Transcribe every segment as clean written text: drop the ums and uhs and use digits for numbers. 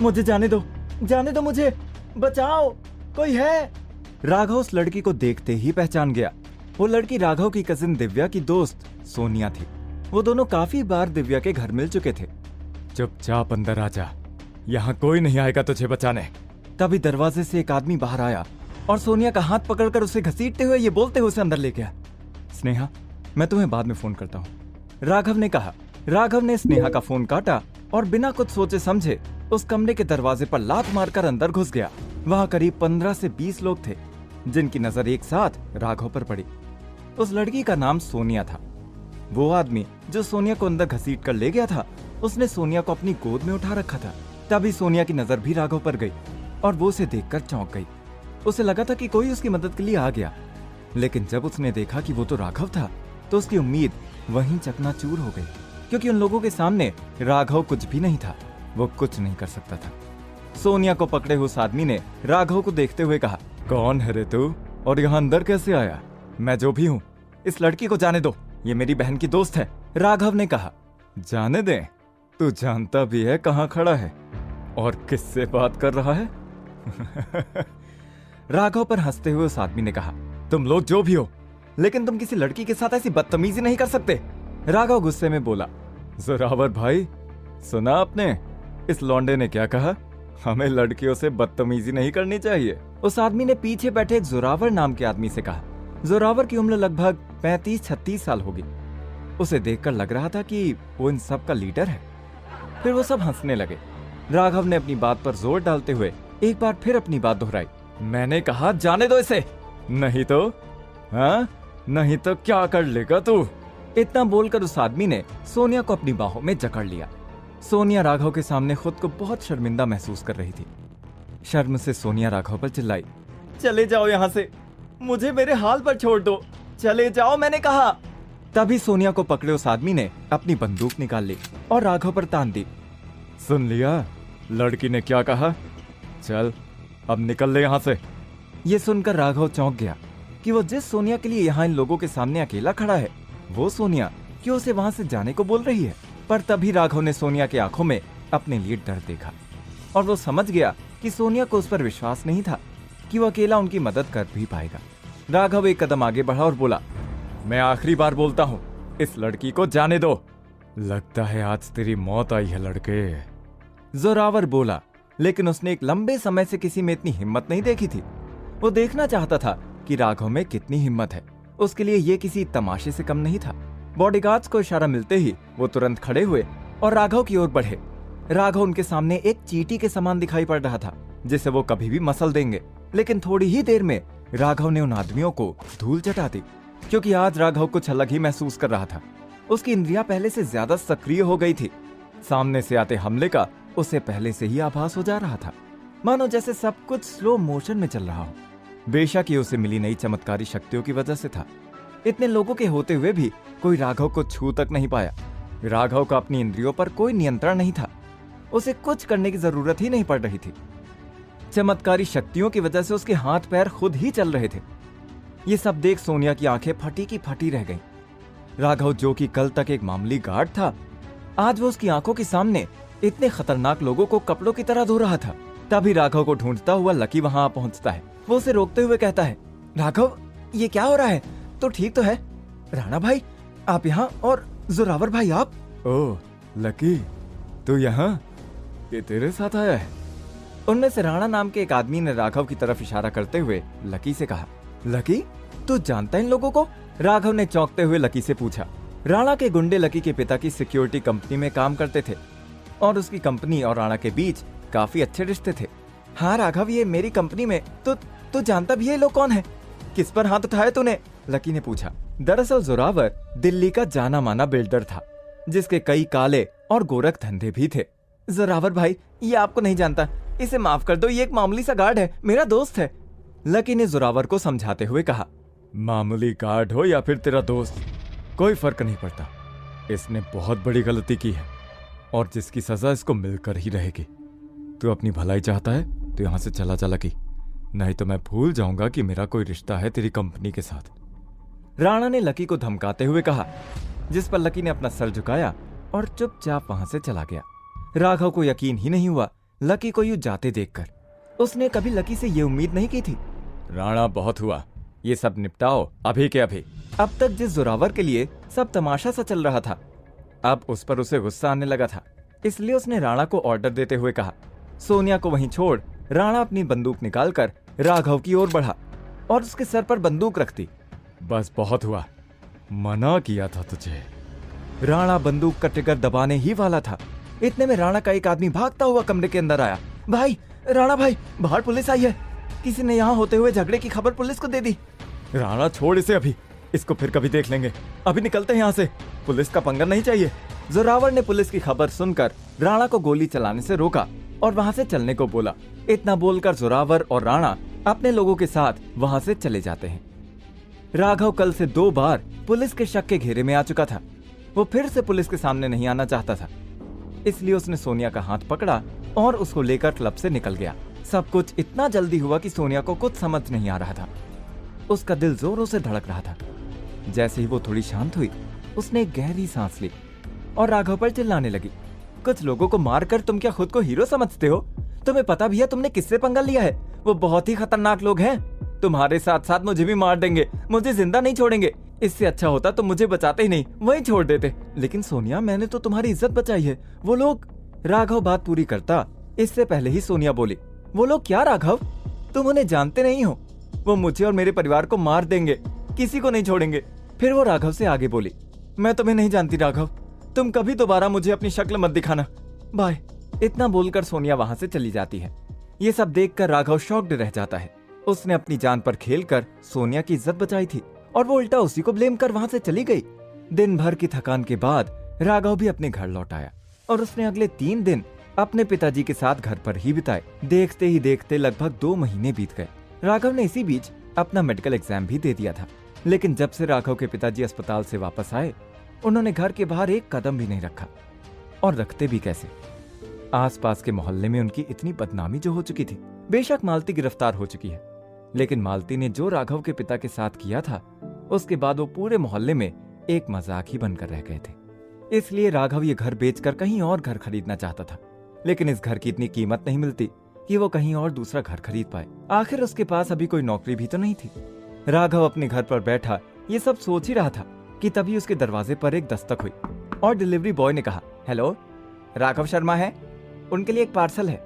मुझे जाने दो मुझे, बचाओ, कोई है। राघव उस लड़की को देखते ही पहचान गया। वो लड़की राघव की कजिन दिव्या की दोस्त सोनिया थी। वो दोनों काफी बार दिव्या के घर मिल चुके थे। चुपचाप अंदर आ जा, यहाँ कोई नहीं आएगा तुझे बचाने। तभी दरवाजे से एक आदमी बाहर आया और सोनिया का हाथ पकड़कर उसे घसीटते हुए ये बोलते हुए उसे अंदर ले गया। स्नेहा, मैं तुम्हें बाद में फोन करता हूँ, राघव ने कहा। राघव ने स्नेहा का फोन काटा और बिना कुछ सोचे समझे उस कमरे के दरवाजे पर लात मारकर अंदर घुस गया। वहाँ करीब 15 से 20 लोग थे, जिनकी नजर एक साथ राघव पर पड़ी। उस लड़की का नाम सोनिया था। वो आदमी जो सोनिया को अंदर घसीट कर ले गया था, उसने सोनिया को अपनी गोद में उठा रखा था। तभी सोनिया की नजर भी राघव पर गई और वो उसे देखकर चौंक गई। उसे लगा था कि कोई उसकी मदद के लिए आ गया, लेकिन जब उसने देखा कि वो तो राघव था, तो उसकी उम्मीद वहीं चकनाचूर हो गई, क्योंकि उन लोगों के सामने राघव कुछ भी नहीं था। वो कुछ नहीं कर सकता था। सोनिया को पकड़े हुए उस आदमी ने राघव को देखते हुए कहा, कौन है रे तू और यहाँ अंदर कैसे आया? मैं जो भी हूँ, इस लड़की को जाने दो, ये मेरी बहन की दोस्त है। राघव ने कहा, जाने दे, तू जानता भी है कहाँ खड़ा है और किससे बात कर रहा है? राघव पर हंसते हुए उस आदमी ने कहा, तुम लोग जो भी हो, लेकिन तुम किसी लड़की के साथ ऐसी बदतमीजी नहीं कर सकते। राघव गुस्से में बोला, जोरावर भाई, सुना आपने इस लौंडे ने क्या कहा? हमें लड़कियों से बदतमीजी नहीं करनी चाहिए। उस आदमी ने पीछे बैठे एक जोरावर नाम के आदमी से कहा। जोरावर की उम्र लगभग 35-36 साल होगी। उसे देखकर लग रहा था कि वो इन सब का लीडर है। फिर वो सब हंसने लगे। राघव ने अपनी बात पर जोर डालते हुए एक बार फिर अपनी बात दोहराई, मैंने कहा जाने दो इसे, नहीं तो हाँ, नहीं तो क्या कर लेगा तू? इतना बोलकर उस आदमी ने सोनिया को अपनी बाहों में जकड़ लिया। सोनिया राघव के सामने खुद को बहुत शर्मिंदा महसूस कर रही थी। शर्म से सोनिया राघव पर चिल्लाई, चले जाओ यहाँ से, मुझे मेरे हाल पर छोड़ दो, चले जाओ मैंने कहा। तभी सोनिया को पकड़े उस आदमी ने अपनी बंदूक निकाल ली और राघव पर तान दी। सुन लिया लड़की ने क्या कहा? चल अब निकल ले यहाँ से। ये सुनकर राघव चौंक गया कि वो जिस सोनिया के लिए यहाँ इन लोगों के सामने अकेला खड़ा है, वो सोनिया क्यों उसे वहां से जाने को बोल रही है। पर तभी राघव ने सोनिया की आंखों में अपने लिए डर देखा और वो समझ गया कि सोनिया को उस पर विश्वास नहीं था कि वो अकेला उनकी मदद कर भी पाएगा। राघव एक कदम आगे बढ़ा और बोला, मैं आखिरी बार बोलता हूँ, इस लड़की को जाने दो। लगता है आज तेरी मौत आई है लड़के, जोरावर बोला। लेकिन उसने एक लंबे समय से किसी में इतनी हिम्मत नहीं देखी थी। वो देखना चाहता था कि राघव में कितनी हिम्मत है। उसके लिए ये किसी तमाशे से कम नहीं था। बॉडीगार्ड्स को इशारा मिलते ही वो तुरंत खड़े हुए और राघव की ओर बढ़े। राघव उनके सामने एक चींटी के समान दिखाई पड़ रहा था, जिसे वो कभी भी मसल देंगे। लेकिन थोड़ी ही देर में राघव ने उन आदमियों को धूल चटा दी, क्योंकि आज राघव कुछ अलग ही महसूस कर रहा था। उसकी इंद्रियां पहले से ज्यादा सक्रिय हो गई थी। सामने से आते हमले का उसे पहले से ही आभास हो जा रहा था, मानो जैसे सब कुछ स्लो मोशन में चल रहा हो। बेशक ये उसे मिली नई चमत्कारी शक्तियों की वजह से था। इतने लोगों के होते हुए भी कोई राघव को छू तक नहीं पाया। राघव का अपनी इंद्रियों पर कोई नियंत्रण नहीं था। उसे कुछ करने की जरूरत ही नहीं पड़ रही थी। चमत्कारी शक्तियों की वजह से उसके हाथ पैर खुद ही चल रहे थे। ये सब देख सोनिया की आंखें फटी की फटी रह गईं। राघव, जो कि कल तक एक मामूली गार्ड था, आज वो उसकी आंखों के सामने इतने खतरनाक लोगों को कपड़ों की तरह धो रहा था। तभी राघव को ढूंढता हुआ लकी वहां पहुंचता है। वो उसे रोकते हुए कहता है, राघव, ये क्या हो रहा है? तो ठीक तो है? राणा भाई आप यहाँ और जोरावर भाई आप? ओह लकी, तू यहाँ? ये तेरे साथ आया है? उनमें से राणा नाम के एक आदमी ने राघव की तरफ इशारा करते हुए लकी से कहा, लकी, तू जानता है इन लोगों को? राघव ने चौंकते हुए लकी से पूछा। राणा के गुंडे लकी के पिता की सिक्योरिटी कंपनी में काम करते थे और उसकी कंपनी और राणा के बीच काफी अच्छे रिश्ते थे। हाँ राघव, ये मेरी कंपनी में तू जानता भी है लोग कौन है? किस पर हाथ उठाया तूने? लकी ने पूछा। दरअसल जोरावर दिल्ली का जाना माना बिल्डर था, जिसके कई काले और गोरख धंधे भी थे। जोरावर भाई, ये आपको नहीं जानता, इसे माफ कर दो, ये एक मामूली सा गार्ड है, मेरा दोस्त है। लकी ने जोरावर को समझाते हुए कहा, मामूली गार्ड हो या फिर तेरा दोस्त, कोई फर्क नहीं पड़ता। इसने बहुत बड़ी गलती की है और जिसकी सजा इसको मिलकर ही रहेगी। तू अपनी भलाई चाहता है तो यहाँ से चला जा लकी, नहीं तो मैं भूल जाऊंगा कि मेरा कोई रिश्ता है तेरी कंपनी के साथ। राणा ने लकी को धमकाते हुए कहा, जिस पर लकी ने अपना सर झुकाया और चुपचाप वहां से चला गया। राघव को यकीन ही नहीं हुआ लकी को यूं जाते देखकर। उसने कभी लकी से ये उम्मीद नहीं की थी। राणा बहुत हुआ, ये सब निपटाओ अभी के अभी। अब तक जिस जोरावर के लिए सब तमाशा सा चल रहा था, अब उस पर उसे गुस्सा आने लगा था। इसलिए उसने राणा को ऑर्डर देते हुए कहा। सोनिया को वहीं छोड़ राणा अपनी बंदूक निकालकर राघव की ओर बढ़ा और उसके सर पर बंदूक रख दी। बस बहुत हुआ, मना किया था तुझे। राणा बंदूक का ट्रिगर दबाने ही वाला था, इतने में राणा का एक आदमी भागता हुआ कमरे के अंदर आया। भाई, राणा भाई, बाहर पुलिस आई है। किसी ने यहाँ होते हुए झगड़े की खबर पुलिस को दे दी। राणा छोड़ इसे अभी, इसको फिर कभी देख लेंगे। अभी निकलते हैं यहाँ से, पुलिस का पंगा नहीं चाहिए। जोरावर ने पुलिस की खबर सुनकर राणा को गोली चलाने से रोका और वहाँ से चलने को बोला। इतना बोलकर जोरावर और राणा अपने लोगों के साथ वहाँ से चले जाते हैं। राघव कल से 2 बार पुलिस के शक के घेरे में आ चुका था। वो फिर से पुलिस के सामने नहीं आना चाहता था, इसलिए उसने सोनिया का हाथ पकड़ा और उसको लेकर क्लब से निकल गया। सब कुछ इतना जल्दी हुआ कि सोनिया को कुछ समझ नहीं आ रहा था। उसका दिल जोरों से धड़क रहा था। जैसे ही वो थोड़ी शांत हुई, उसने एक गहरी सांस ली और राघव पर चिल्लाने लगी। कुछ लोगों को मारकर तुम क्या खुद को हीरो समझते हो? तुम्हें पता भी है तुमने किससे पंगा लिया है? वो बहुत ही खतरनाक लोग हैं। तुम्हारे साथ साथ मुझे भी मार देंगे, मुझे जिंदा नहीं छोड़ेंगे। इससे अच्छा होता तो मुझे बचाते ही नहीं, वहीं छोड़ देते। लेकिन सोनिया, मैंने तो तुम्हारी इज्जत बचाई है। वो लोग। राघव बात पूरी करता इससे पहले ही सोनिया बोली। वो लोग क्या राघव? तुम उन्हें जानते नहीं हो। वो मुझे और मेरे परिवार को मार देंगे, किसी को नहीं छोड़ेंगे। फिर वो राघव से आगे बोली, मैं तुम्हें नहीं जानती राघव, तुम कभी दोबारा मुझे अपनी शक्ल मत दिखाना, बाय। इतना बोलकर सोनिया वहां से चली जाती है। ये सब देखकर राघव शॉक्ड रह जाता है। उसने अपनी जान पर खेलकर सोनिया की इज्जत बचाई थी और वो उल्टा उसी को ब्लेम कर वहां से चली गई। दिन भर की थकान के बाद राघव भी अपने घर लौट आया और उसने अगले 3 दिन अपने पिताजी के साथ घर पर ही बिताए। देखते ही देखते लगभग 2 महीने बीत गए। राघव ने इसी बीच अपना मेडिकल एग्जाम भी दे दिया था। लेकिन जब से राघव के पिताजी अस्पताल से वापस आए, उन्होंने घर के बाहर एक कदम भी नहीं रखा। और रखते भी कैसे? आसपास के मोहल्ले में उनकी इतनी बदनामी जो हो चुकी थी। बेशक मालती गिरफ्तार हो चुकी है, लेकिन मालती ने जो राघव के पिता के साथ किया था, उसके बाद वो पूरे मोहल्ले में एक मजाक ही बनकर रह गए थे। इसलिए राघव ये घर बेचकर कहीं और घर खरीदना चाहता था, लेकिन इस घर की इतनी कीमत नहीं मिलती कि वो कहीं और दूसरा घर खरीद पाए। आखिर उसके पास अभी कोई नौकरी भी तो नहीं थी। राघव अपने घर पर बैठा ये सब सोच ही रहा था कि तभी उसके दरवाजे पर एक दस्तक हुई और डिलीवरी बॉय ने कहा, हेलो, राघव शर्मा है? उनके लिए एक पार्सल है।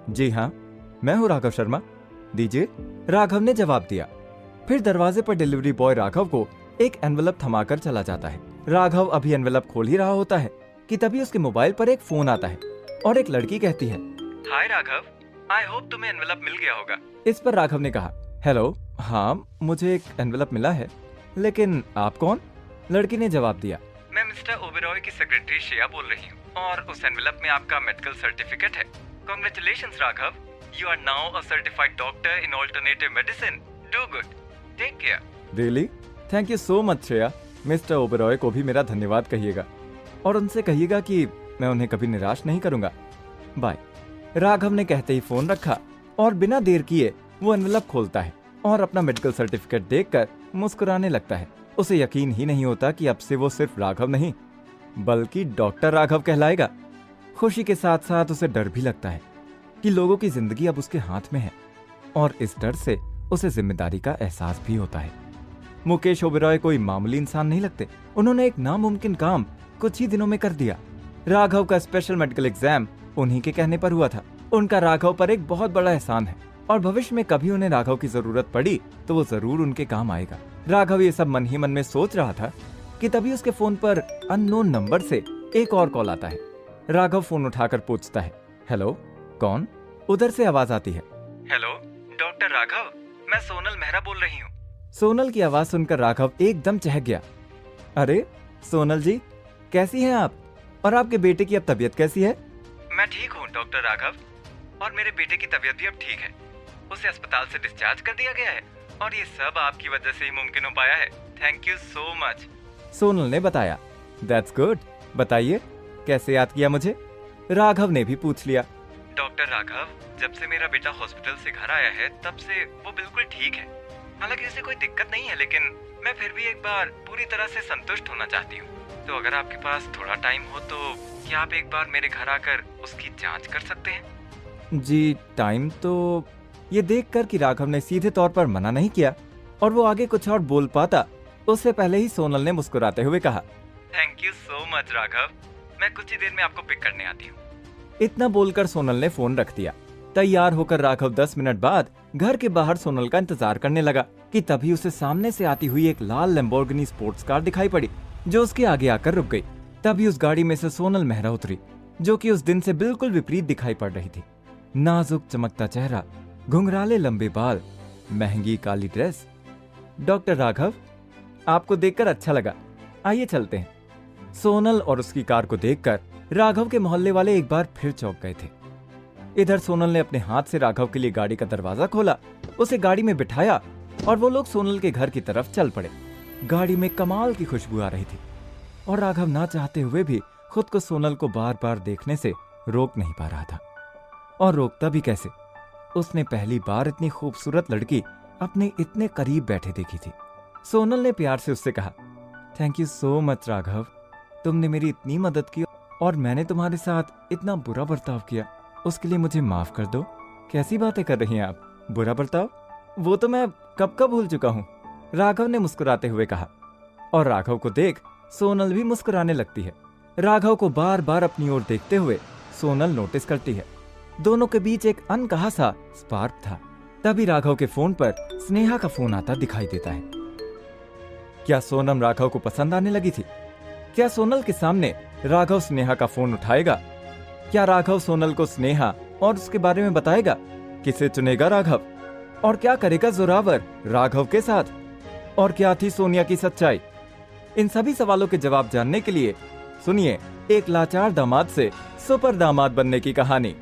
जी हाँ, मैं हूँ राघव शर्मा, दीजिए। राघव ने जवाब दिया। फिर दरवाजे पर डिलीवरी बॉय राघव को एक एनवेलप थमाकर चला जाता है। राघव अभी एनवेलप खोल ही रहा होता है कि तभी उसके मोबाइल पर एक फोन आता है और एक लड़की कहती है, हाय राघव, आई होप तुम्हें एनवेलप मिल गया होगा। इस पर राघव ने कहा, हेलो, हाँ मुझे एक एनवेलप मिला है, लेकिन आप कौन? लड़की ने जवाब दिया, मैं मिस्टर ओबेरॉय की सेक्रेटरी श्रेया बोल रही हूँ और उस एनवेलप में आपका मेडिकल सर्टिफिकेट है। Congratulations Raghav, you are now a certified doctor in alternative medicine. Do good, take care. Really? Thank you so much Shreya. Mister Oberoi को भी मेरा धन्यवाद कहिएगा और उनसे कहिएगा कि मैं उन्हें कभी निराश नहीं करूंगा। बाय। राघव ने कहते ही फोन रखा और बिना देर किए वो एनवेलप खोलता है और अपना मेडिकल सर्टिफिकेट देखकर मुस्कुराने लगता है। उसे यकीन ही नहीं होता कि अब से वो सिर्फ राघव नहीं बल्कि डॉक्टर राघव कहलाएगा। खुशी के साथ साथ उसे डर भी लगता है कि लोगों की जिंदगी अब उसके हाथ में है और इस डर से उसे जिम्मेदारी का एहसास भी होता है। मुकेश ओबेरॉय कोई मामूली इंसान नहीं लगते। उन्होंने एक नामुमकिन काम कुछ ही दिनों में कर दिया। राघव का स्पेशल मेडिकल एग्जाम उन्हीं के कहने पर हुआ था। उनका राघव पर एक बहुत बड़ा एहसान है और भविष्य में कभी उन्हें राघव की जरूरत पड़ी तो वो जरूर उनके काम आएगा। राघव ये सब मन ही मन में सोच रहा था कि तभी उसके फोन पर अननोन नंबर से एक और कॉल आता है। राघव फोन उठाकर पूछता है, हेलो, कौन? उधर से आवाज आती है, हेलो डॉक्टर राघव, मैं सोनल मेहरा बोल रही हूँ। सोनल की आवाज सुनकर राघव एकदम चहक गया। अरे सोनल जी, कैसी हैं आप? और आपके बेटे की अब तबीयत कैसी है? मैं ठीक हूँ डॉक्टर राघव, और मेरे बेटे की तबीयत भी अब ठीक है। उसे अस्पताल से डिस्चार्ज कर दिया गया है और ये सब आपकी वजह से ही मुमकिन हो पाया है। Thank you so much. Sonal ने बताया। That's good. बताइए कैसे याद किया मुझे? राघव ने भी पूछ लिया। डॉक्टर राघव, जब से मेरा बेटा हॉस्पिटल से घर आया है तब से वो बिल्कुल ठीक है। हालांकि उसे कोई दिक्कत नहीं है, लेकिन मैं फिर भी एक बार पूरी तरह से संतुष्ट होना चाहती हूँ। तो अगर आपके पास थोड़ा टाइम हो तो क्या आप एक बार मेरे घर आकर उसकी जांच कर सकते हैं? जी टाइम तो, ये देखकर कि राघव ने सीधे तौर पर मना नहीं किया और वो आगे कुछ और बोल पाता उससे पहले ही सोनल ने मुस्कुराते हुए कहा, thank you so much Raghav, मैं कुछ ही देर में आपको पिक करने आती हूँ। इतना बोलकर सोनल ने फोन रख दिया। तैयार होकर राघव 10 मिनट बाद घर के बाहर सोनल का इंतजार करने लगा कि तभी उसे सामने से आती हुई एक लाल लैम्बोर्गिनी स्पोर्ट्स कार दिखाई पड़ी जो उसके आगे आकर रुक गई। तभी उस गाड़ी में से सोनल मेहरा उतरी जो कि उस दिन से बिल्कुल विपरीत दिखाई पड़ रही थी। नाजुक चमकता चेहरा, घुंघराले लंबे बाल, महंगी काली ड्रेस। डॉक्टर राघव, आपको देखकर अच्छा लगा, आइए चलते हैं। सोनल और उसकी कार को देखकर राघव के मोहल्ले वाले एक बार फिर चौंक गए थे। इधर सोनल ने अपने हाथ से राघव के लिए गाड़ी का दरवाजा खोला, उसे गाड़ी में बिठाया और वो लोग सोनल के घर की तरफ चल पड़े। गाड़ी में कमाल की खुशबू आ रही थी और राघव ना चाहते हुए भी खुद को सोनल को बार बार देखने से रोक नहीं पा रहा था। और रोकता भी कैसे, उसने पहली बार इतनी खूबसूरत लड़की अपने इतने करीब बैठे देखी थी। सोनल ने प्यार से उससे कहा, thank you so much Raghav, तुमने मेरी इतनी मदद की और मैंने तुम्हारे साथ इतना बुरा बर्ताव किया, उसके लिए मुझे माफ कर दो। कैसी बातें कर रही हैं आप, बुरा बर्ताव? वो तो मैं कब का भूल चुका हूँ, राघव ने मुस्कुराते हुए कहा। और राघव को देख सोनल भी मुस्कुराने लगती है। राघव को बार बार अपनी ओर देखते हुए सोनल नोटिस करती है। दोनों के बीच एक अनकहा सा स्पार्क था। तभी राघव के फोन पर स्नेहा का फोन आता दिखाई देता है। क्या सोनम राघव को पसंद आने लगी थी? क्या सोनल के सामने राघव स्नेहा का फोन उठाएगा? क्या राघव सोनल को स्नेहा और उसके बारे में बताएगा? किसे चुनेगा राघव? और क्या करेगा जोरावर राघव के साथ? और क्या थी सोनिया की सच्चाई? इन सभी सवालों के जवाब जानने के लिए सुनिए एक लाचार दामाद से सुपर दामाद बनने की कहानी।